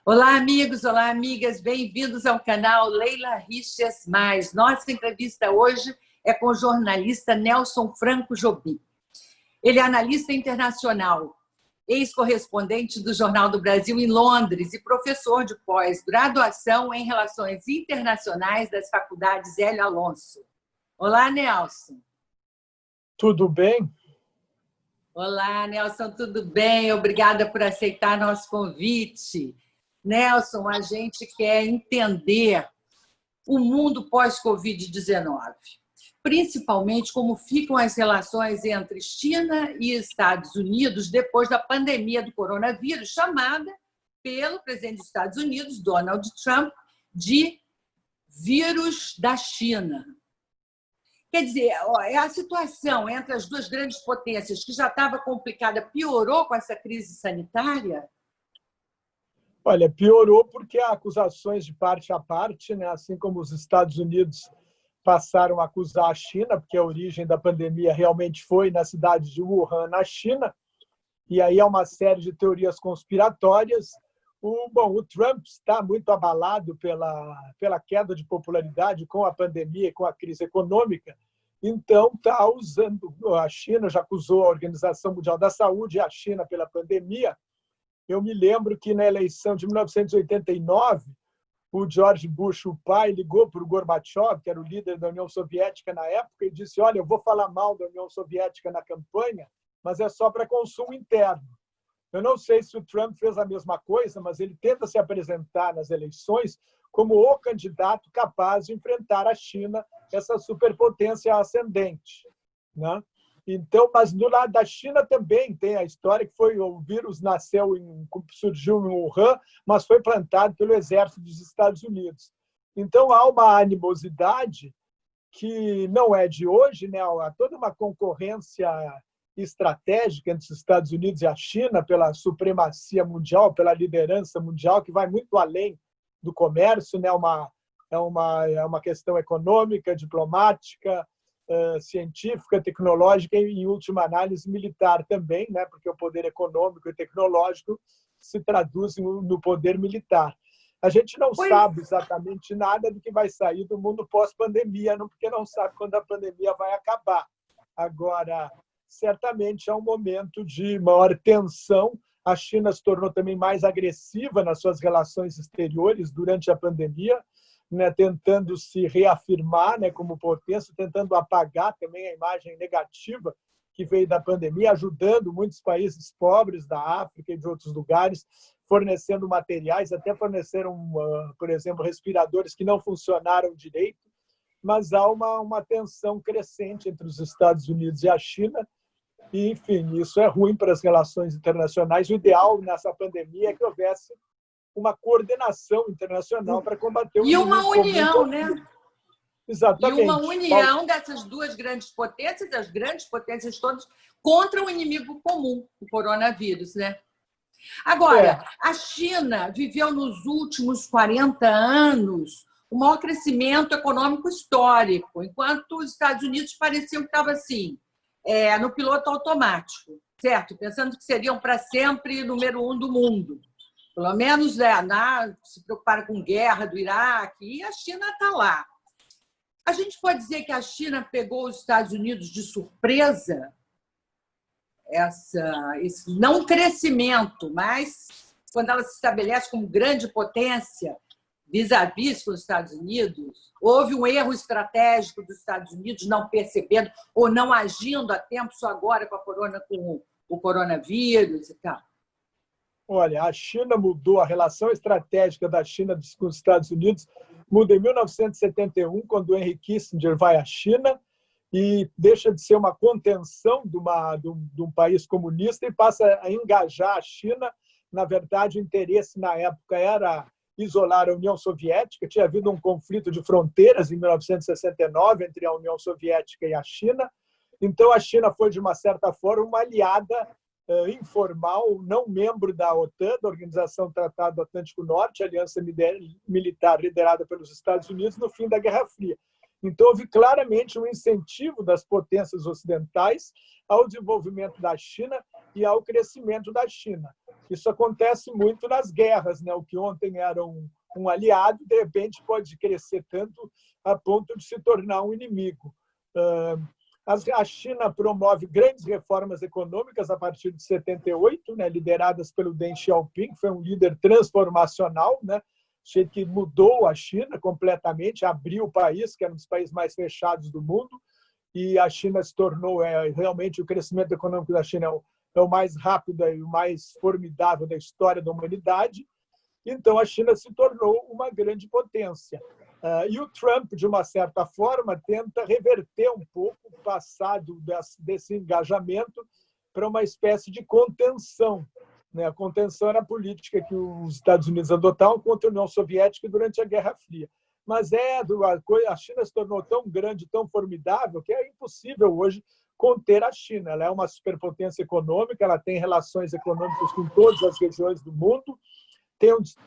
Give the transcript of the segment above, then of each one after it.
Olá, amigos, olá, amigas, bem-vindos ao canal Leila Riches Mais. Nossa entrevista hoje é com o jornalista Nelson Franco Jobim. Ele é analista internacional, ex-correspondente do Jornal do Brasil em Londres e professor de pós-graduação em Relações Internacionais das Faculdades Hélio Alonso. Olá, Nelson. Tudo bem? Olá, Nelson, tudo bem? Obrigada por aceitar nosso convite. Nelson, a gente quer entender o mundo pós-Covid-19, principalmente como ficam as relações entre China e Estados Unidos depois da pandemia do coronavírus, chamada pelo presidente dos Estados Unidos, Donald Trump, de vírus da China. Quer dizer, a situação entre as duas grandes potências, que já estava complicada, piorou com essa crise sanitária? Olha, piorou porque há acusações de parte a parte, né? Assim como os Estados Unidos passaram a acusar a China, porque a origem da pandemia realmente foi na cidade de Wuhan, na China, e aí há uma série de teorias conspiratórias. O Trump está muito abalado pela queda de popularidade com a pandemia e com a crise econômica, então está usando, a China já acusou a Organização Mundial da Saúde e a China pela pandemia. Eu me lembro que na eleição de 1989, o George Bush, o pai, ligou para o Gorbachev, que era o líder da União Soviética na época, e disse: olha, eu vou falar mal da União Soviética na campanha, mas é só para consumo interno. Eu não sei se o Trump fez a mesma coisa, mas ele tenta se apresentar nas eleições como o candidato capaz de enfrentar a China, essa superpotência ascendente, né? Então, mas do lado da China também tem a história que foi o vírus surgiu em Wuhan, mas foi plantado pelo exército dos Estados Unidos. Então há uma animosidade que não é de hoje, né? Há toda uma concorrência estratégica entre os Estados Unidos e a China pela supremacia mundial, pela liderança mundial, que vai muito além do comércio, né? É uma questão econômica, diplomática, científica, tecnológica e, em última análise, militar também, né? Porque o poder econômico e tecnológico se traduzem no poder militar. A gente não sabe exatamente nada do que vai sair do mundo pós-pandemia, porque não sabe quando a pandemia vai acabar. Agora, certamente é um momento de maior tensão. A China se tornou também mais agressiva nas suas relações exteriores durante a pandemia, né, tentando se reafirmar, né, como potência, tentando apagar também a imagem negativa que veio da pandemia, ajudando muitos países pobres da África e de outros lugares, fornecendo materiais, até forneceram, por exemplo, respiradores que não funcionaram direito, mas há uma tensão crescente entre os Estados Unidos e a China, e, enfim, isso é ruim para as relações internacionais. O ideal nessa pandemia é que houvesse uma coordenação internacional para combater o inimigo comum. E uma união, né? Exatamente. E uma união dessas duas grandes potências, as grandes potências todas, contra o inimigo comum, o coronavírus, né? Agora, a China viveu nos últimos 40 anos o maior crescimento econômico histórico, enquanto os Estados Unidos pareciam que estavam assim, no piloto automático, certo? Pensando que seriam para sempre número 1 do mundo. Pelo menos se preocuparam com guerra do Iraque, e a China está lá. A gente pode dizer que a China pegou os Estados Unidos de surpresa, esse não crescimento, mas quando ela se estabelece como grande potência vis-à-vis com os Estados Unidos, houve um erro estratégico dos Estados Unidos não percebendo ou não agindo a tempo, só agora com o coronavírus e tal. Olha, a China mudou, a relação estratégica da China com os Estados Unidos muda em 1971, quando o Henry Kissinger vai à China e deixa de ser uma contenção de um país comunista e passa a engajar a China. Na verdade, o interesse na época era isolar a União Soviética. Tinha havido um conflito de fronteiras em 1969 entre a União Soviética e a China. Então, a China foi, de uma certa forma, uma aliada informal, não membro da OTAN, da Organização do Tratado do Atlântico Norte, aliança militar liderada pelos Estados Unidos no fim da Guerra Fria. Então, houve claramente um incentivo das potências ocidentais ao desenvolvimento da China e ao crescimento da China. Isso acontece muito nas guerras, né? O que ontem era um aliado, de repente pode crescer tanto a ponto de se tornar um inimigo. A China promove grandes reformas econômicas a partir de 78, né, lideradas pelo Deng Xiaoping, que foi um líder transformacional, né, que mudou a China completamente, abriu o país, que era um dos países mais fechados do mundo, e a China se tornou, realmente, o crescimento econômico da China é o mais rápido e o mais formidável da história da humanidade. Então, a China se tornou uma grande potência. E o Trump, de uma certa forma, tenta reverter um pouco o passado desse engajamento para uma espécie de contenção. A contenção era a política que os Estados Unidos adotavam contra a União Soviética durante a Guerra Fria. Mas a China se tornou tão grande, tão formidável, que é impossível hoje conter a China. Ela é uma superpotência econômica, ela tem relações econômicas com todas as regiões do mundo,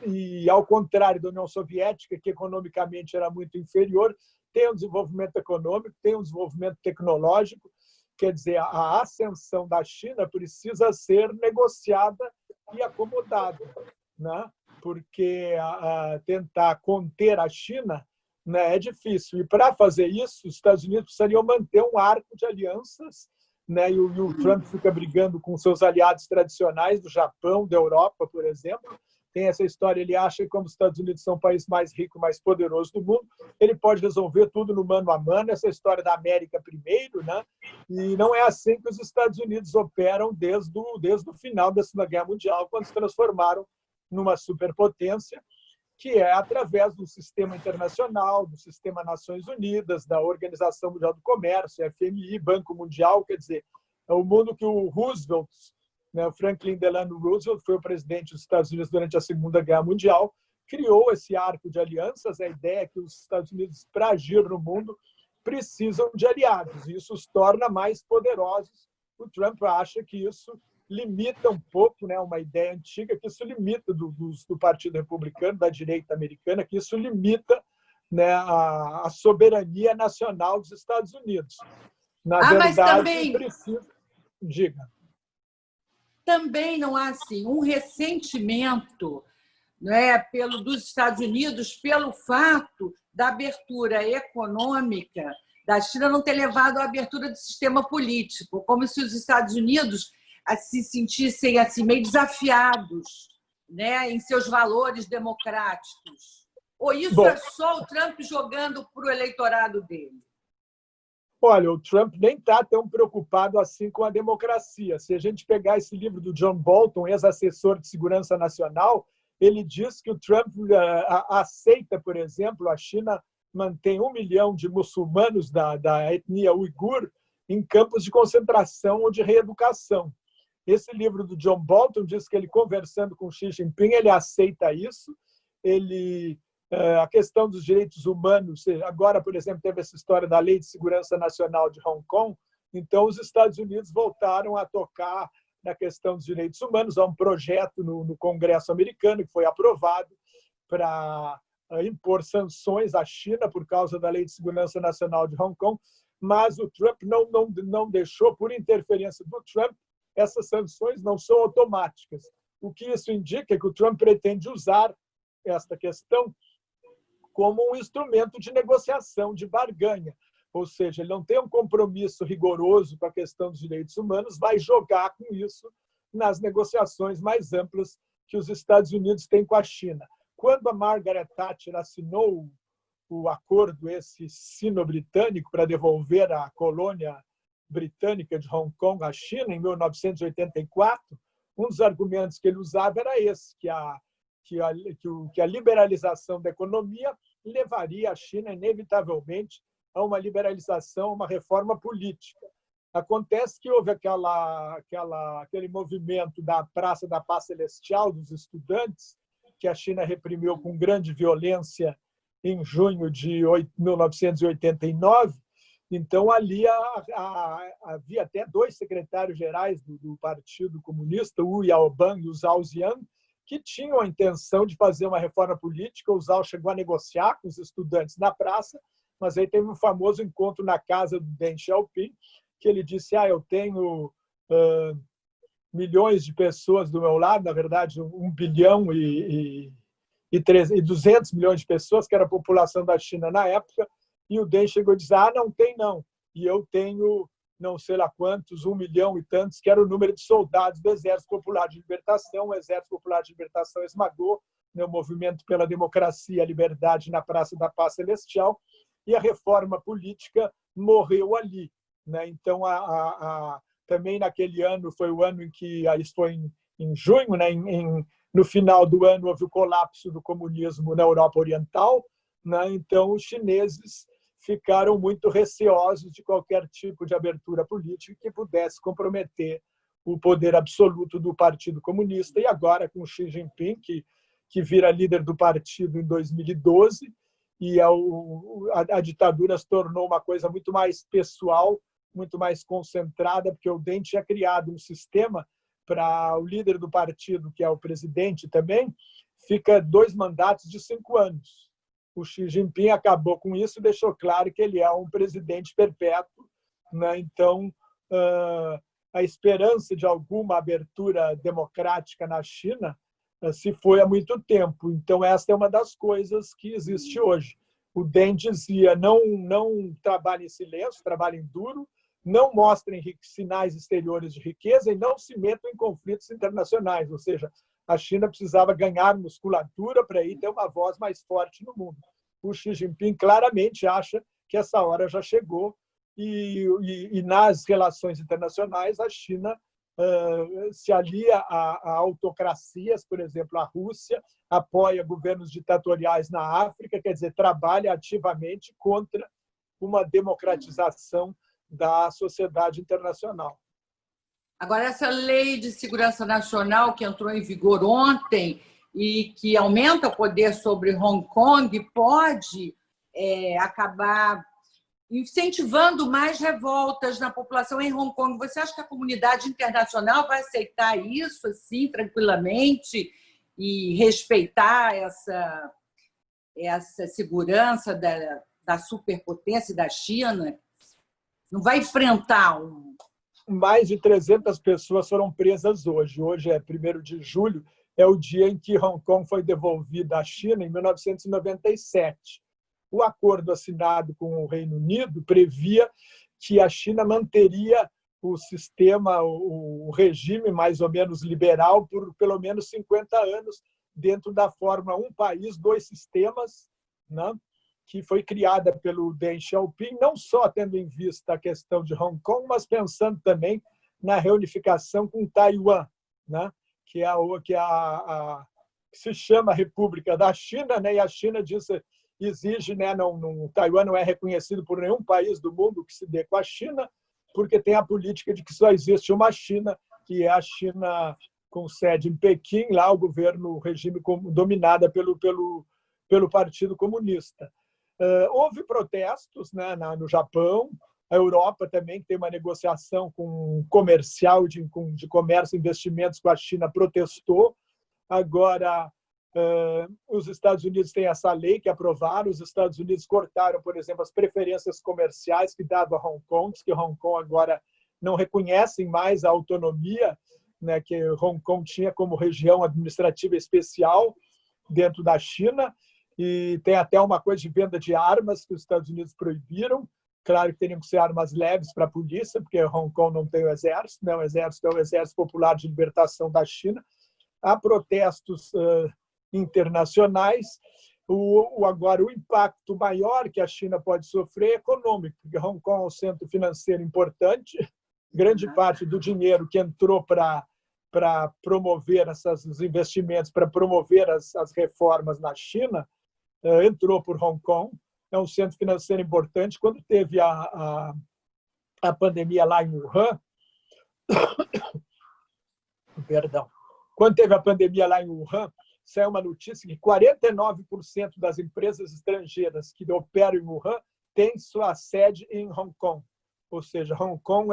e, ao contrário da União Soviética, que economicamente era muito inferior, tem um desenvolvimento econômico, tem um desenvolvimento tecnológico. Quer dizer, a ascensão da China precisa ser negociada e acomodada, né? Porque tentar conter a China, né, é difícil. E, para fazer isso, os Estados Unidos precisariam manter um arco de alianças, né? E o Trump fica brigando com seus aliados tradicionais do Japão, da Europa, por exemplo. Tem essa história, ele acha que, como os Estados Unidos são o país mais rico, mais poderoso do mundo, ele pode resolver tudo no mano a mano, essa história da América primeiro, né? E não é assim que os Estados Unidos operam desde o final da Segunda Guerra Mundial, quando se transformaram numa superpotência, que é através do sistema internacional, do sistema Nações Unidas, da Organização Mundial do Comércio, FMI, Banco Mundial. Quer dizer, é o mundo que o Roosevelt, o Franklin Delano Roosevelt, foi o presidente dos Estados Unidos durante a Segunda Guerra Mundial, criou esse arco de alianças. A ideia é que os Estados Unidos, para agir no mundo, precisam de aliados, e isso os torna mais poderosos. O Trump acha que isso limita um pouco, né, uma ideia antiga, que isso limita do Partido Republicano, da direita americana, que isso limita, né, a soberania nacional dos Estados Unidos. Na mas verdade, também... precisa... Diga. Também não há assim, um ressentimento, né, dos Estados Unidos pelo fato da abertura econômica da China não ter levado à abertura do sistema político, como se os Estados Unidos se sentissem assim, meio desafiados, né, em seus valores democráticos. Ou isso é só o Trump jogando para o eleitorado dele? Olha, o Trump nem está tão preocupado assim com a democracia. Se a gente pegar esse livro do John Bolton, ex-assessor de segurança nacional, ele diz que o Trump aceita, por exemplo, a China mantém 1 milhão de muçulmanos da etnia uigur em campos de concentração ou de reeducação. Esse livro do John Bolton diz que ele, conversando com Xi Jinping, ele aceita isso. A questão dos direitos humanos, agora, por exemplo, teve essa história da Lei de Segurança Nacional de Hong Kong, então os Estados Unidos voltaram a tocar na questão dos direitos humanos. Há um projeto no Congresso americano que foi aprovado para impor sanções à China por causa da Lei de Segurança Nacional de Hong Kong, mas o Trump não deixou, por interferência do Trump, essas sanções não são automáticas. O que isso indica é que o Trump pretende usar esta questão como um instrumento de negociação, de barganha. Ou seja, ele não tem um compromisso rigoroso com a questão dos direitos humanos, vai jogar com isso nas negociações mais amplas que os Estados Unidos têm com a China. Quando a Margaret Thatcher assinou o acordo esse sino-britânico para devolver a colônia britânica de Hong Kong à China, em 1984, um dos argumentos que ele usava era esse, que a liberalização da economia levaria a China, inevitavelmente, a uma liberalização, uma reforma política. Acontece que houve aquele movimento da Praça da Paz Celestial dos estudantes, que a China reprimiu com grande violência em junho de 1989. Então, ali havia até 2 secretários-gerais do Partido Comunista, o Yaoban e o Zhao Ziyan, que tinham a intenção de fazer uma reforma política. O Zhao chegou a negociar com os estudantes na praça, mas aí teve um famoso encontro na casa do Deng Xiaoping, que ele disse: eu tenho milhões de pessoas do meu lado, na verdade 1 bilhão e 200 milhões de pessoas, que era a população da China na época, e o Deng chegou a dizer: não tem não, e eu tenho não sei lá quantos, 1 milhão e tantos, que era o número de soldados do Exército Popular de Libertação. O Exército Popular de Libertação esmagou, né, o movimento pela democracia e a liberdade na Praça da Paz Celestial, e a reforma política morreu ali, né? Então, também naquele ano, foi o ano em que, isso foi em junho, né? No final do ano, houve o colapso do comunismo na Europa Oriental, né? Então, os chineses ficaram muito receosos de qualquer tipo de abertura política que pudesse comprometer o poder absoluto do Partido Comunista. E agora, com Xi Jinping, que vira líder do partido em 2012, e a ditadura se tornou uma coisa muito mais pessoal, muito mais concentrada, porque o Deng tinha criado um sistema para o líder do partido, que é o presidente também, fica 2 mandatos de 5 anos. O Xi Jinping acabou com isso e deixou claro que ele é um presidente perpétuo, né? Então, a esperança de alguma abertura democrática na China se foi há muito tempo. Então, essa é uma das coisas que existe hoje. O Deng dizia: não trabalhem em silêncio, trabalhem duro, não mostrem sinais exteriores de riqueza e não se metam em conflitos internacionais. Ou seja, a China precisava ganhar musculatura para ir ter uma voz mais forte no mundo. O Xi Jinping claramente acha que essa hora já chegou e nas relações internacionais a China se alia a autocracias, por exemplo, a Rússia apoia governos ditatoriais na África, quer dizer, trabalha ativamente contra uma democratização da sociedade internacional. Agora, essa lei de segurança nacional que entrou em vigor ontem e que aumenta o poder sobre Hong Kong pode acabar incentivando mais revoltas na população em Hong Kong. Você acha que a comunidade internacional vai aceitar isso assim, tranquilamente, e respeitar essa segurança da superpotência da China? Não vai enfrentar Mais de 300 pessoas foram presas hoje. Hoje é 1º de julho, é o dia em que Hong Kong foi devolvida à China, em 1997. O acordo assinado com o Reino Unido previa que a China manteria o sistema, o regime mais ou menos liberal por pelo menos 50 anos, dentro da fórmula um país, 2 sistemas, né? Que foi criada pelo Deng Xiaoping, não só tendo em vista a questão de Hong Kong, mas pensando também na reunificação com Taiwan, né? que se chama República da China, né? E a China exige, né? Taiwan não é reconhecido por nenhum país do mundo que se dê com a China, porque tem a política de que só existe uma China, que é a China com sede em Pequim, lá o regime dominada pelo Partido Comunista. Houve protestos, né, no Japão, a Europa também, que tem uma negociação comercial de comércio e investimentos com a China, protestou. Agora, os Estados Unidos têm essa lei que aprovaram. Os Estados Unidos cortaram, por exemplo, as preferências comerciais que dava a Hong Kong, que Hong Kong agora não reconhecem mais a autonomia, né, que Hong Kong tinha como região administrativa especial dentro da China. E tem até uma coisa de venda de armas que os Estados Unidos proibiram. Claro que teriam que ser armas leves para a polícia, porque Hong Kong não tem o exército, né? O exército é o Exército Popular de Libertação da China. Há protestos internacionais. Agora, o impacto maior que a China pode sofrer é econômico, porque Hong Kong é um centro financeiro importante. Grande parte do dinheiro que entrou para promover os investimentos, para promover as reformas na China, entrou por Hong Kong. É um centro financeiro importante. Quando teve a pandemia lá em Wuhan, perdão, quando teve a pandemia lá em Wuhan, saiu uma notícia que 49% das empresas estrangeiras que operam em Wuhan têm sua sede em Hong Kong. Ou seja, Hong Kong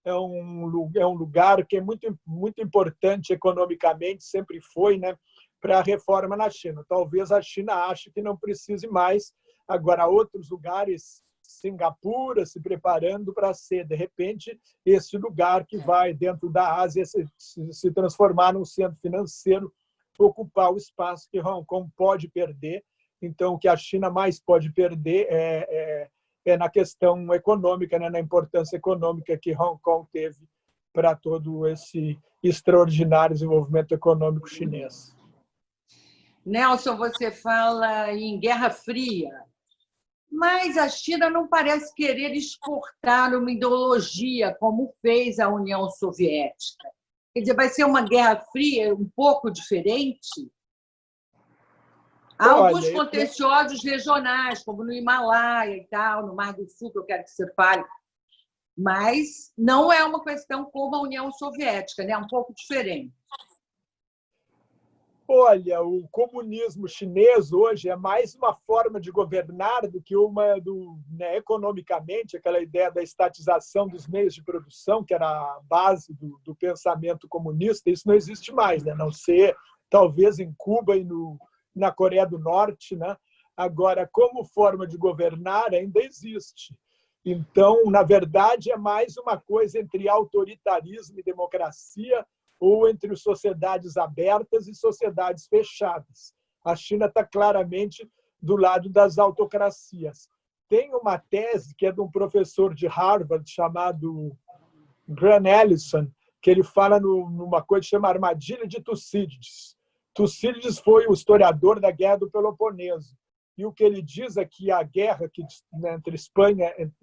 é um lugar que é muito, muito importante economicamente, sempre foi, né, para a reforma na China. Talvez a China ache que não precise mais, Agora, outros lugares, Singapura se preparando para ser, de repente, esse lugar que vai, dentro da Ásia, se transformar num centro financeiro, ocupar o espaço que Hong Kong pode perder. Então, o que a China mais pode perder é na questão econômica, né, na importância econômica que Hong Kong teve para todo esse extraordinário desenvolvimento econômico chinês. Nelson, você fala em Guerra Fria, mas a China não parece querer exportar uma ideologia como fez a União Soviética. Quer dizer, vai ser uma Guerra Fria um pouco diferente? Há alguns contenciosos regionais, como no Himalaia e tal, no Mar do Sul, que eu quero que você fale, mas não é uma questão como a União Soviética, né? É um pouco diferente. Olha, o comunismo chinês hoje é mais uma forma de governar do que né, economicamente, aquela ideia da estatização dos meios de produção, que era a base do pensamento comunista. Isso não existe mais, né? A não ser talvez em Cuba e na Coreia do Norte, né? Agora, como forma de governar, ainda existe. Então, na verdade, é mais uma coisa entre autoritarismo e democracia, ou entre sociedades abertas e sociedades fechadas. A China está claramente do lado das autocracias. Tem uma tese que é de um professor de Harvard chamado Graham Allison, que ele fala numa coisa que chama armadilha de Tucídides. Tucídides foi o historiador da Guerra do Peloponeso. E o que ele diz é que a guerra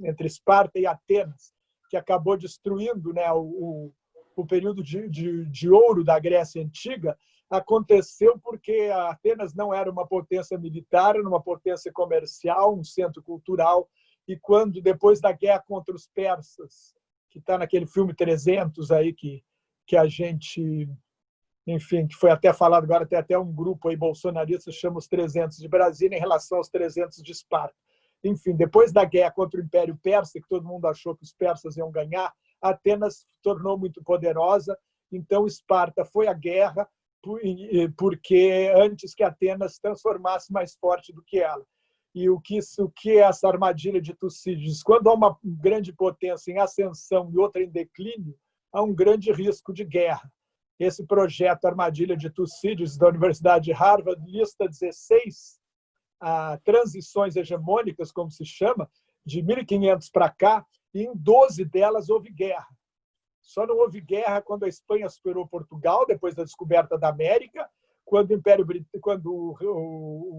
entre Esparta e Atenas, que acabou destruindo, né, o período de ouro da Grécia Antiga, aconteceu porque Atenas não era uma potência militar, era uma potência comercial, um centro cultural, e quando, depois da guerra contra os persas, que está naquele filme 300 aí, que a gente, enfim, que foi até falado agora, tem até um grupo aí bolsonarista que chama os 300 de Brasília em relação aos 300 de Esparta. Enfim, depois da guerra contra o Império Persa, que todo mundo achou que os persas iam ganhar, Atenas se tornou muito poderosa, então Esparta foi à guerra porque antes que Atenas se transformasse mais forte do que ela. E o que é essa armadilha de Tucídides? Quando há uma grande potência em ascensão e outra em declínio, há um grande risco de guerra. Esse projeto Armadilha de Tucídides, da Universidade de Harvard, lista 16 transições hegemônicas, como se chama, de 1500 para cá, e em 12 delas houve guerra. Só não houve guerra quando a Espanha superou Portugal, depois da descoberta da América, quando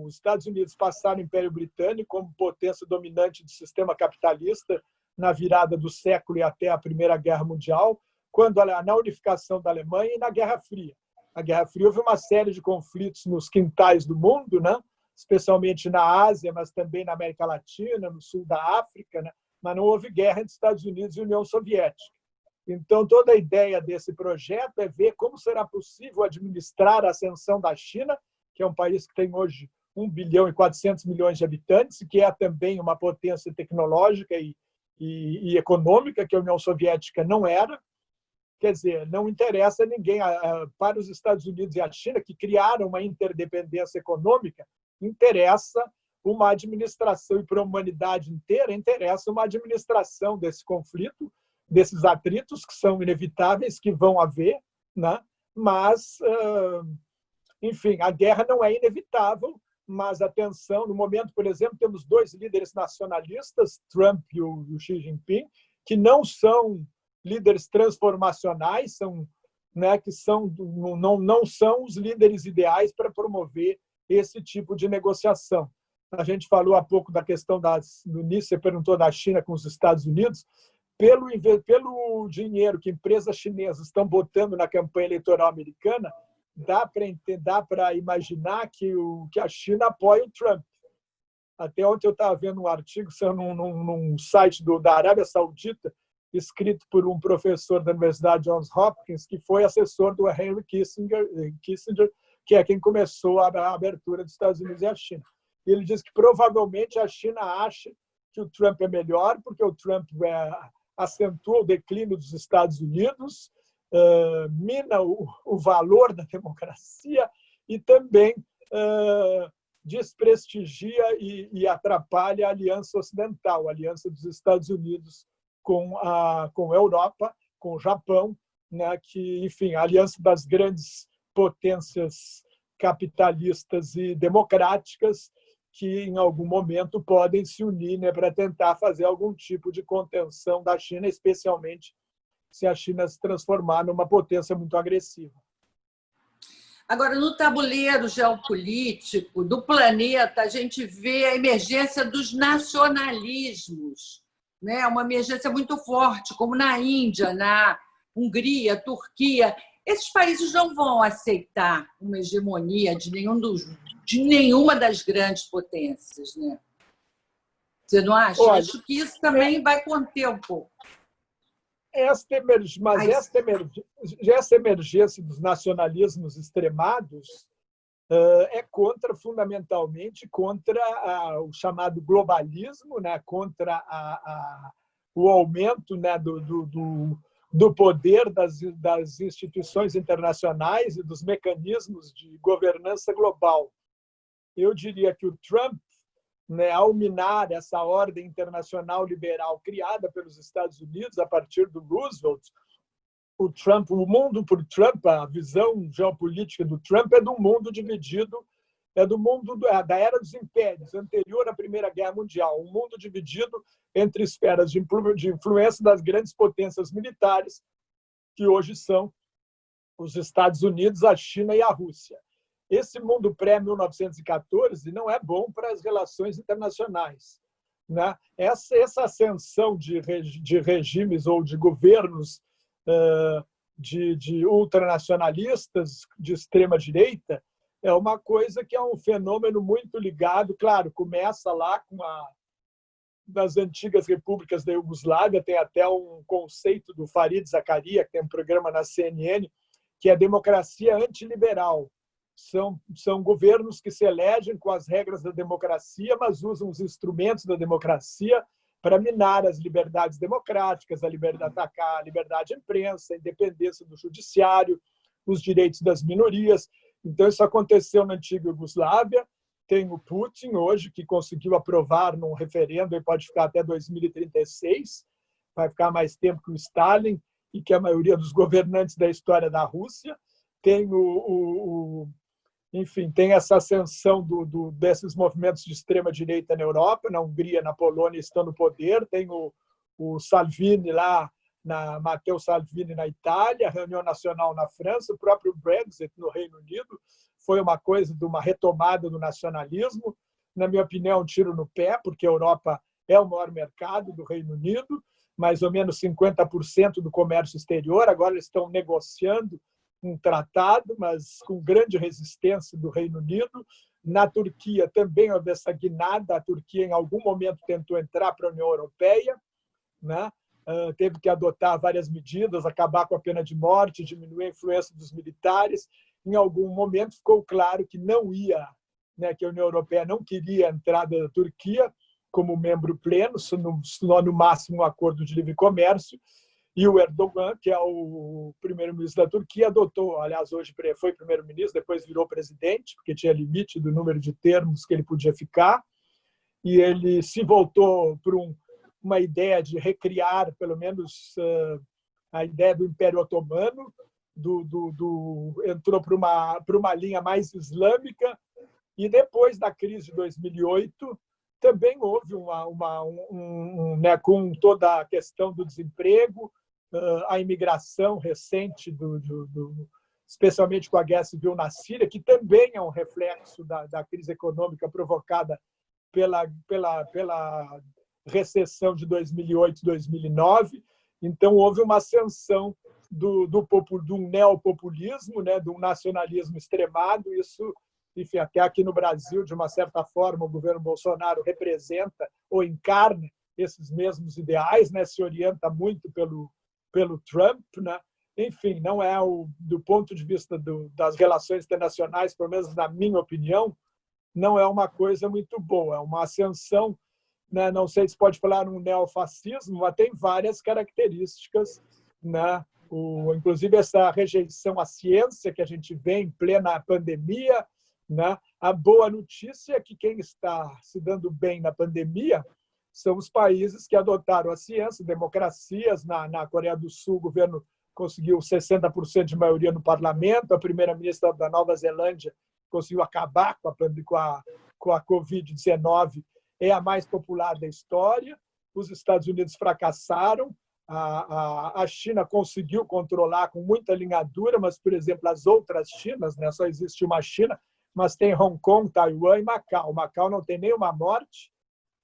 os Estados Unidos passaram o Império Britânico como potência dominante do sistema capitalista na virada do século e até a Primeira Guerra Mundial, na unificação da Alemanha e na Guerra Fria. Na Guerra Fria houve uma série de conflitos nos quintais do mundo, né? Especialmente na Ásia, mas também na América Latina, no sul da África, né? Mas não houve guerra entre Estados Unidos e União Soviética. Então, toda a ideia desse projeto é ver como será possível administrar a ascensão da China, que é um país que tem hoje 1 bilhão e 400 milhões de habitantes, que é também uma potência tecnológica e econômica, que a União Soviética não era. Quer dizer, não interessa a ninguém. Para os Estados Unidos e a China, que criaram uma interdependência econômica, interessa uma administração, e para a humanidade inteira interessa uma administração desse conflito, desses atritos que são inevitáveis, que vão haver, né? Mas, enfim, a guerra não é inevitável, mas atenção, no momento, por exemplo, temos 2 líderes nacionalistas, Trump e o Xi Jinping, que não são líderes transformacionais, não são os líderes ideais para promover esse tipo de negociação. A gente falou há pouco da questão no início, você perguntou da China com os Estados Unidos. Pelo dinheiro que empresas chinesas estão botando na campanha eleitoral americana, dá para imaginar que a China apoia o Trump. Até ontem eu estava vendo um artigo num site da Arábia Saudita, escrito por um professor da Universidade Johns Hopkins, que foi assessor do Henry Kissinger, que é quem começou a abertura dos Estados Unidos e a China. E ele diz que provavelmente a China acha que o Trump é melhor, porque o Trump acentua o declínio dos Estados Unidos, mina o valor da democracia e também desprestigia e atrapalha a aliança ocidental, a aliança dos Estados Unidos com a Europa, com o Japão, né, que, enfim, a aliança das grandes potências capitalistas e democráticas que, em algum momento, podem se unir, né, para tentar fazer algum tipo de contenção da China, especialmente se a China se transformar numa potência muito agressiva. Agora, no tabuleiro geopolítico do planeta, a gente vê a emergência dos nacionalismos, né? Uma emergência muito forte, como na Índia, na Hungria, Turquia. Esses países não vão aceitar uma hegemonia de nenhuma das grandes potências, né? Você não acha? Olha, acho que isso também vai conter um pouco. Essa emergência dos nacionalismos extremados é fundamentalmente contra o chamado globalismo, né? Contra o aumento, né, do poder das instituições internacionais e dos mecanismos de governança global. Eu diria que o Trump, né, ao minar essa ordem internacional liberal criada pelos Estados Unidos a partir do Roosevelt, o mundo por Trump, a visão geopolítica do Trump é de um mundo dividido, é do mundo da era dos impérios, anterior à Primeira Guerra Mundial, um mundo dividido entre esferas de influência das grandes potências militares, que hoje são os Estados Unidos, a China e a Rússia. Esse mundo pré-1914 não é bom para as relações internacionais, né? Essa ascensão de regimes ou de governos de ultranacionalistas de extrema-direita é uma coisa que é um fenômeno muito ligado, claro, começa lá com das antigas repúblicas da Iugoslávia, tem até um conceito do Farid Zakaria, que tem um programa na CNN, que é democracia antiliberal. São governos que se elegem com as regras da democracia, mas usam os instrumentos da democracia para minar as liberdades democráticas, atacar a liberdade de imprensa, a independência do judiciário, os direitos das minorias. Então, isso aconteceu na antiga Iugoslávia. Tem o Putin hoje, que conseguiu aprovar num referendo e pode ficar até 2036, vai ficar mais tempo que o Stalin e que a maioria dos governantes da história da Rússia. Tem enfim, tem essa ascensão desses movimentos de extrema-direita na Europa, na Hungria, na Polônia estão no poder, tem o Salvini lá, Matteo Salvini na Itália, a Reunião Nacional na França, o próprio Brexit no Reino Unido foi uma coisa de uma retomada do nacionalismo, na minha opinião, um tiro no pé, porque a Europa é o maior mercado do Reino Unido, mais ou menos 50% do comércio exterior, agora eles estão negociando um tratado, mas com grande resistência do Reino Unido. Na Turquia também houve essa guinada. A Turquia, em algum momento, tentou entrar para a União Europeia, né? Teve que adotar várias medidas, acabar com a pena de morte, diminuir a influência dos militares. Em algum momento ficou claro que não ia, né, que a União Europeia não queria a entrada da Turquia como membro pleno, só no máximo um acordo de livre comércio. E o Erdogan, que é o primeiro-ministro da Turquia, adotou, aliás, hoje foi primeiro-ministro, depois virou presidente, porque tinha limite do número de termos que ele podia ficar, e ele se voltou para uma ideia de recriar, pelo menos, a ideia do Império Otomano, entrou para uma linha mais islâmica, e depois da crise de 2008, também houve né, com toda a questão do desemprego, a imigração recente, especialmente com a guerra civil na Síria, que também é um reflexo da crise econômica provocada pela recessão de 2008, 2009. Então, houve uma ascensão do neopopulismo, né, do nacionalismo extremado. Isso, enfim, até aqui no Brasil, de uma certa forma, o governo Bolsonaro representa ou encarna esses mesmos ideais, né, se orienta muito pelo Trump, né? Enfim, não é do ponto de vista das relações internacionais, pelo menos na minha opinião, não é uma coisa muito boa, é uma ascensão, né? Não sei se pode falar um neofascismo, mas tem várias características, né? Inclusive essa rejeição à ciência que a gente vê em plena pandemia, né? A boa notícia é que quem está se dando bem na pandemia são os países que adotaram a ciência, democracias. Na Coreia do Sul, o governo conseguiu 60% de maioria no parlamento, a primeira-ministra da Nova Zelândia conseguiu acabar com a Covid-19, é a mais popular da história. Os Estados Unidos fracassaram, a China conseguiu controlar com muita alinhadura, mas, por exemplo, as outras Chinas, né, só existe uma China, mas tem Hong Kong, Taiwan e Macau. Macau não tem nenhuma morte,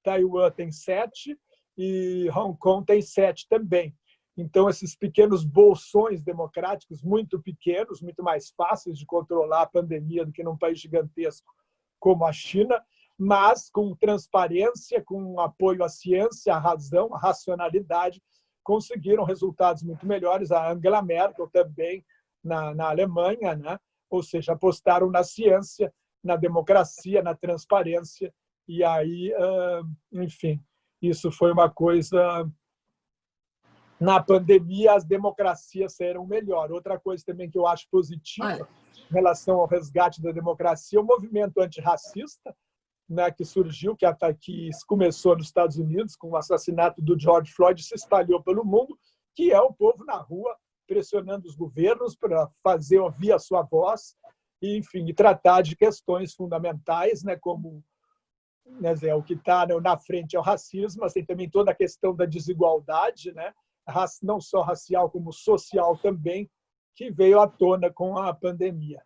Taiwan tem 7 e Hong Kong tem 7 também. Então, esses pequenos bolsões democráticos, muito pequenos, muito mais fáceis de controlar a pandemia do que num país gigantesco como a China, mas com transparência, com apoio à ciência, à razão, à racionalidade, conseguiram resultados muito melhores. A Angela Merkel também, na Alemanha, né? Ou seja, apostaram na ciência, na democracia, na transparência, e aí, enfim, isso foi uma coisa... Na pandemia, as democracias saíram melhor. Outra coisa também que eu acho positiva em relação ao resgate da democracia é o movimento antirracista, né, que surgiu, que começou nos Estados Unidos com o assassinato do George Floyd, se espalhou pelo mundo, que é o povo na rua pressionando os governos para fazer ouvir a sua voz e, enfim, tratar de questões fundamentais, né, como, né, o que está na frente é o racismo, mas tem também toda a questão da desigualdade, né, não só racial, como social também, que veio à tona com a pandemia.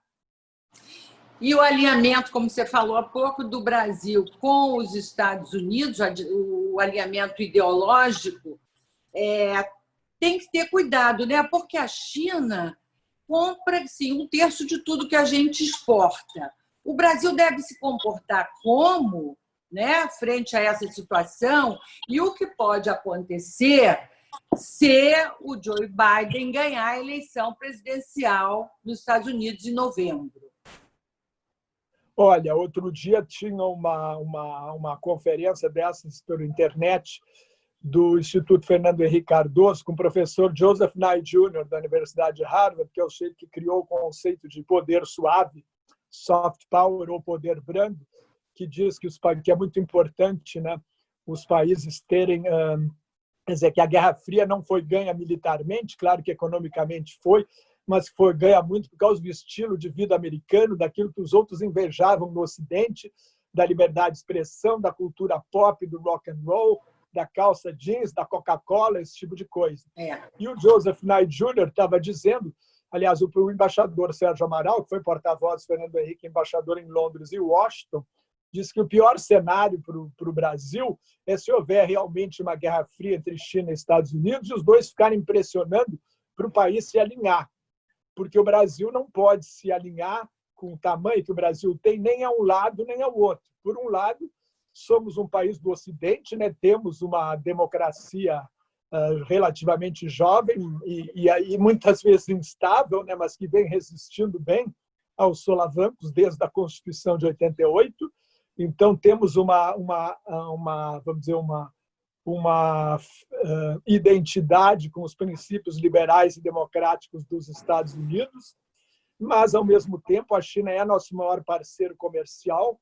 E o alinhamento, como você falou há pouco, do Brasil com os Estados Unidos, o alinhamento ideológico, tem que ter cuidado, né? Porque a China compra, sim, 1/3 de tudo que a gente exporta. O Brasil deve se comportar como, né, frente a essa situação, e o que pode acontecer se o Joe Biden ganhar a eleição presidencial nos Estados Unidos em novembro. Olha, outro dia tinha uma conferência dessas pela internet do Instituto Fernando Henrique Cardoso com o professor Joseph Nye Jr., da Universidade de Harvard, que é o sujeito que criou o conceito de poder suave, soft power ou poder brando, que diz que é muito importante, né, os países terem... Quer dizer, que a Guerra Fria não foi ganha militarmente, claro que economicamente foi, mas foi ganha muito por causa do estilo de vida americano, daquilo que os outros invejavam no Ocidente, da liberdade de expressão, da cultura pop, do rock and roll, da calça jeans, da Coca-Cola, esse tipo de coisa. E o Joseph Nye Jr. estava dizendo, aliás, o embaixador Sérgio Amaral, que foi porta-voz do Fernando Henrique, embaixador em Londres e Washington, diz que o pior cenário para o Brasil é se houver realmente uma guerra fria entre China e Estados Unidos e os dois ficarem pressionando para o país se alinhar. Porque o Brasil não pode se alinhar com o tamanho que o Brasil tem, nem a um lado, nem ao outro. Por um lado, somos um país do Ocidente, né? Temos uma democracia relativamente jovem e muitas vezes instável, né? Mas que vem resistindo bem aos solavancos desde a Constituição de 88. Então, temos vamos dizer, uma identidade com os princípios liberais e democráticos dos Estados Unidos, mas, ao mesmo tempo, a China é nosso maior parceiro comercial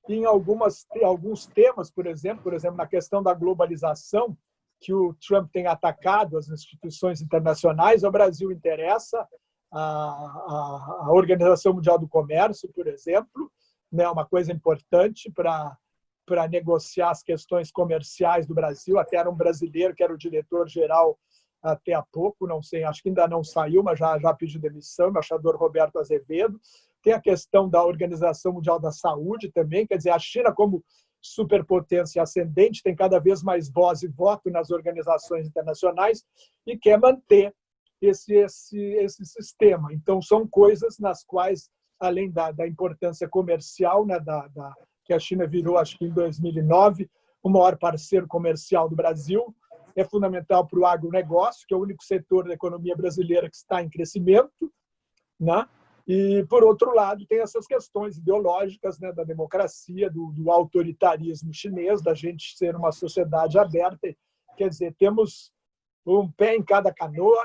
e em alguns temas, por exemplo, na questão da globalização, que o Trump tem atacado as instituições internacionais, ao Brasil interessa a Organização Mundial do Comércio, por exemplo, né, uma coisa importante para negociar as questões comerciais do Brasil. Até era um brasileiro que era o diretor-geral até há pouco, não sei, acho que ainda não saiu, mas já pediu demissão, o embaixador Roberto Azevedo. Tem a questão da Organização Mundial da Saúde também, quer dizer, a China como superpotência ascendente tem cada vez mais voz e voto nas organizações internacionais e quer manter esse sistema. Então, são coisas nas quais, além da importância comercial, né, que a China virou, acho que em 2009, o maior parceiro comercial do Brasil, é fundamental para o agronegócio, que é o único setor da economia brasileira que está em crescimento, né? E, por outro lado, tem essas questões ideológicas, né, da democracia, do autoritarismo chinês, da gente ser uma sociedade aberta. Quer dizer, temos um pé em cada canoa,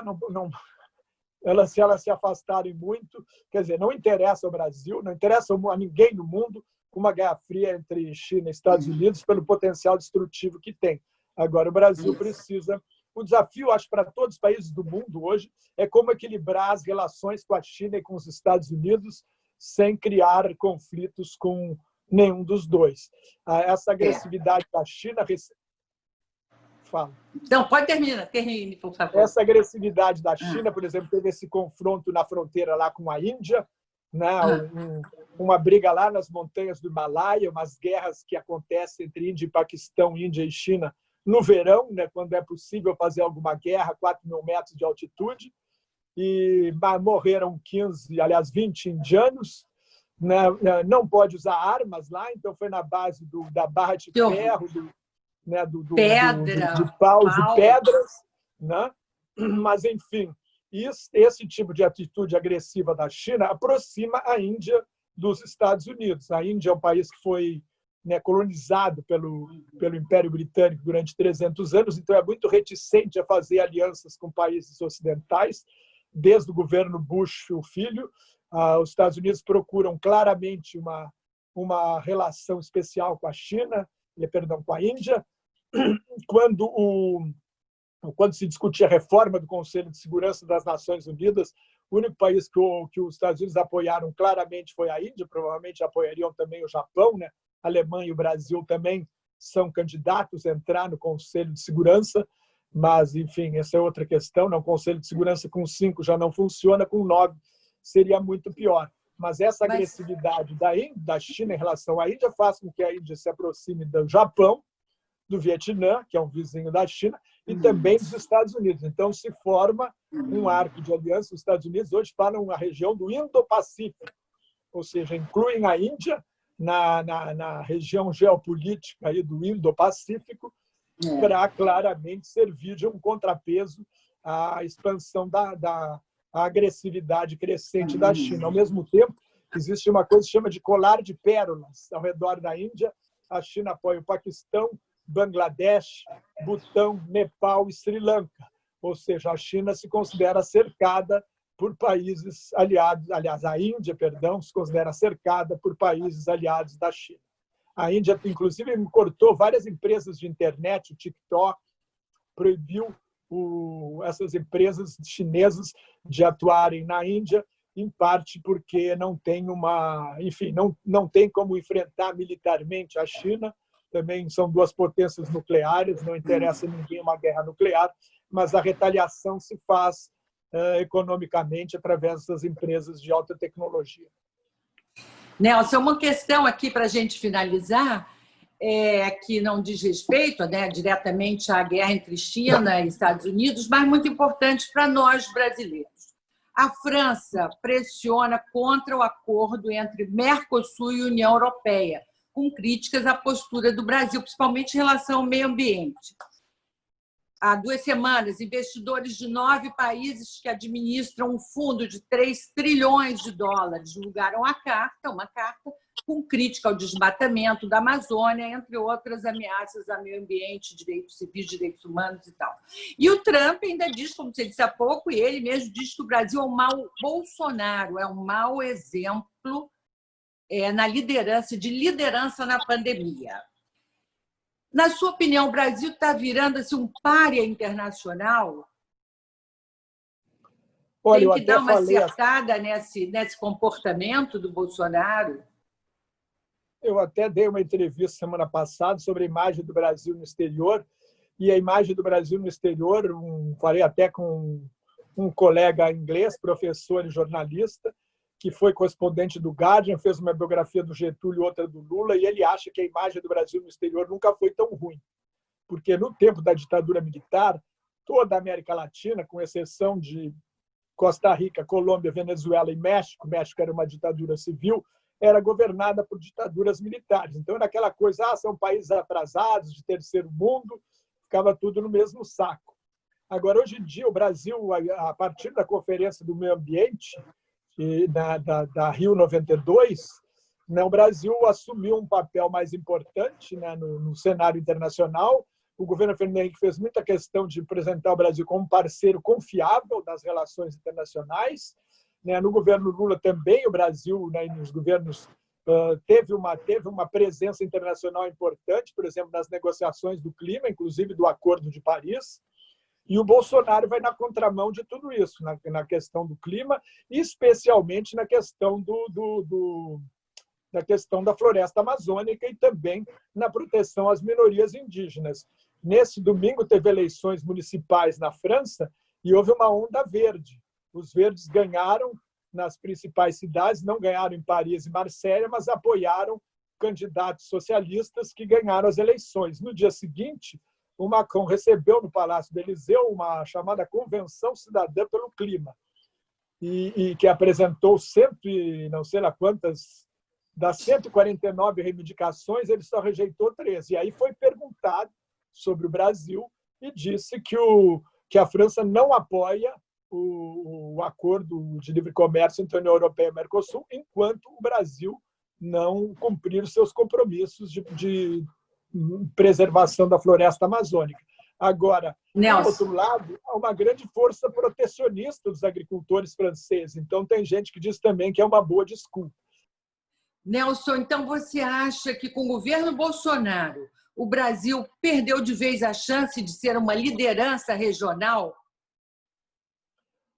se elas se afastarem muito, quer dizer, não interessa ao Brasil, não interessa a ninguém no mundo uma guerra fria entre China e Estados Unidos pelo potencial destrutivo que tem. Agora, o Brasil precisa... O desafio, acho, para todos os países do mundo hoje é como equilibrar as relações com a China e com os Estados Unidos sem criar conflitos com nenhum dos dois. Essa agressividade da China... Fala. Não, pode terminar, termine, por favor. Essa agressividade da China, por exemplo, teve esse confronto na fronteira lá com a Índia, né? Uma briga lá nas montanhas do Himalaia, umas guerras que acontecem entre Índia e Paquistão, Índia e China, no verão, né? Quando é possível fazer alguma guerra, 4.000 metros de altitude, e morreram 20 indianos. Né? Não pode usar armas lá, então foi na base da barra de ferro, né, de paus e pedras, né? Mas, enfim, esse tipo de atitude agressiva da China aproxima a Índia dos Estados Unidos. A Índia é um país que foi, né, colonizado pelo Império Britânico durante 300 anos, então é muito reticente a fazer alianças com países ocidentais. Desde o governo Bush, o filho, os Estados Unidos procuram claramente uma relação especial com a China, com a Índia. Quando se discutia a reforma do Conselho de Segurança das Nações Unidas, o único país que os Estados Unidos apoiaram claramente foi a Índia, provavelmente apoiariam também o Japão, né? A Alemanha e o Brasil também são candidatos a entrar no Conselho de Segurança, mas, enfim, essa é outra questão. O Conselho de Segurança com 5 já não funciona, com 9 seria muito pior. Mas essa agressividade da China em relação à Índia faz com que a Índia se aproxime do Japão, do Vietnã, que é um vizinho da China, e também dos Estados Unidos. Então, se forma um arco de aliança. Os Estados Unidos hoje falam na região do Indo-Pacífico, ou seja, incluem a Índia na região geopolítica aí do Indo-Pacífico para claramente servir de um contrapeso à expansão da agressividade crescente da China. Ao mesmo tempo, existe uma coisa que se chama de colar de pérolas ao redor da Índia. A China apoia o Paquistão, Bangladesh, Butão, Nepal e Sri Lanka. Ou seja, a China se considera cercada por países aliados, aliás, a Índia, se considera cercada por países aliados da China. A Índia, inclusive, cortou várias empresas de internet, o TikTok, proibiu essas empresas chinesas de atuarem na Índia, em parte porque não tem não tem como enfrentar militarmente a China. Também são duas potências nucleares, não interessa a ninguém uma guerra nuclear, mas a retaliação se faz economicamente através das empresas de alta tecnologia. Nelson, uma questão aqui para a gente finalizar, que não diz respeito, né, diretamente à guerra entre China e Estados Unidos, mas muito importante para nós brasileiros. A França pressiona contra o acordo entre Mercosul e União Europeia, com críticas à postura do Brasil, principalmente em relação ao meio ambiente. Há 2 semanas, investidores de 9 países que administram um fundo de 3 trilhões de dólares divulgaram uma carta com crítica ao desmatamento da Amazônia, entre outras ameaças ao meio ambiente, direitos civis, direitos humanos e tal. E o Trump ainda diz, como você disse há pouco, e ele mesmo diz que o Brasil é um mau Bolsonaro, é um mau exemplo na liderança na pandemia. Na sua opinião, o Brasil está virando assim, um pária internacional? Olha, tem que dar uma acertada nesse comportamento do Bolsonaro? Eu até dei uma entrevista semana passada sobre a imagem do Brasil no exterior, e a imagem do Brasil no exterior, falei até com um colega inglês, professor e jornalista, que foi correspondente do Guardian, fez uma biografia do Getúlio e outra do Lula, e ele acha que a imagem do Brasil no exterior nunca foi tão ruim. Porque no tempo da ditadura militar, toda a América Latina, com exceção de Costa Rica, Colômbia, Venezuela e México, México era uma ditadura civil, era governada por ditaduras militares. Então, era aquela coisa, são países atrasados, de terceiro mundo, ficava tudo no mesmo saco. Agora, hoje em dia, o Brasil, a partir da Conferência do Meio Ambiente, da Rio 92, né, o Brasil assumiu um papel mais importante, né, no cenário internacional. o governo Fernando Henrique fez muita questão de apresentar o Brasil como um parceiro confiável das relações internacionais. No governo Lula também, o Brasil, nos governos, teve uma presença internacional importante, por exemplo, nas negociações do clima, inclusive do Acordo de Paris. E o Bolsonaro vai na contramão de tudo isso, na questão do clima, e especialmente na questão da questão da floresta amazônica e também na proteção às minorias indígenas. Nesse domingo teve eleições municipais na França e houve uma onda verde. Os verdes ganharam nas principais cidades, não ganharam em Paris e Marselha, mas apoiaram candidatos socialistas que ganharam as eleições. No dia seguinte, o Macron recebeu no Palácio do Élysée uma chamada Convenção Cidadã pelo Clima, e que apresentou não sei lá quantas, das 149 reivindicações, ele só rejeitou 13. E aí foi perguntado sobre o Brasil e disse que a França não apoia o acordo de livre comércio entre a União Europeia e o Mercosul, enquanto o Brasil não cumprir os seus compromissos de preservação da floresta amazônica. Agora, do outro lado, há uma grande força protecionista dos agricultores franceses. Então, tem gente que diz também que é uma boa desculpa. Nelson, então você acha que com o governo Bolsonaro o Brasil perdeu de vez a chance de ser uma liderança regional?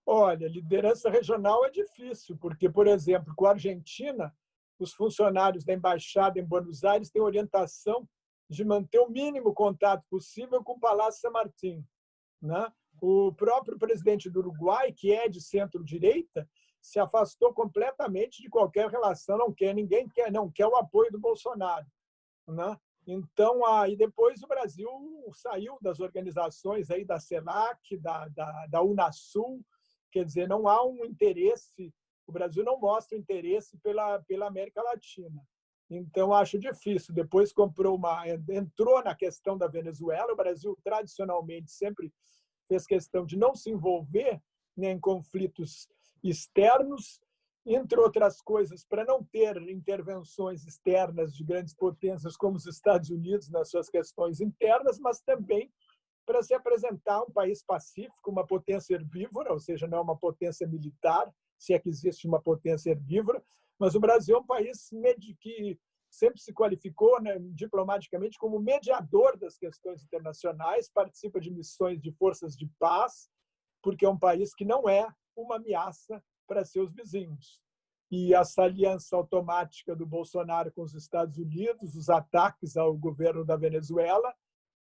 Olha, liderança regional é difícil, porque, por exemplo, com a Argentina, os funcionários da embaixada em Buenos Aires têm orientação de manter o mínimo contato possível com o Palácio San Martín. O próprio presidente do Uruguai, que é de centro-direita, se afastou completamente de qualquer relação, não quer o apoio do Bolsonaro. Então, aí depois o Brasil saiu das organizações aí da CELAC, da Unasul, quer dizer, não há um interesse, o Brasil não mostra interesse pela América Latina. Então, acho difícil. Depois entrou na questão da Venezuela. O Brasil, tradicionalmente, sempre fez questão de não se envolver em conflitos externos, entre outras coisas, para não ter intervenções externas de grandes potências como os Estados Unidos nas suas questões internas, mas também para se apresentar um país pacífico, uma potência herbívora, ou seja, não é uma potência militar, se é que existe uma potência herbívora, mas o Brasil é um país que sempre se qualificou, diplomaticamente como mediador das questões internacionais, participa de missões de forças de paz, porque é um país que não é uma ameaça para seus vizinhos. E essa aliança automática do Bolsonaro com os Estados Unidos, os ataques ao governo da Venezuela,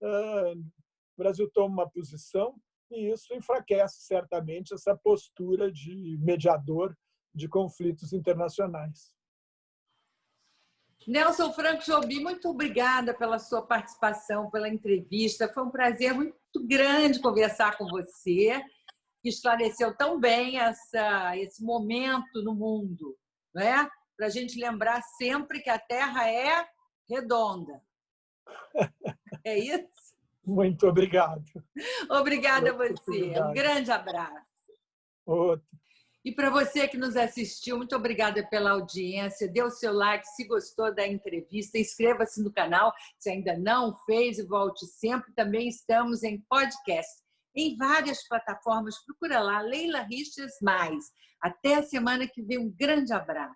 o Brasil toma uma posição e isso enfraquece certamente essa postura de mediador de conflitos internacionais. Nelson Franco Jobim, muito obrigada pela sua participação, pela entrevista. Foi um prazer muito grande conversar com você, que esclareceu tão bem esse momento no mundo, não é? Para a gente lembrar sempre que a Terra é redonda. É isso? Muito obrigado. Obrigada a você. Um grande abraço. Outro. E para você que nos assistiu, muito obrigada pela audiência. Dê o seu like se gostou da entrevista. Inscreva-se no canal se ainda não fez e volte sempre. Também estamos em podcast, em várias plataformas. Procura lá, Leila Riches Mais. Até a semana que vem. Um grande abraço.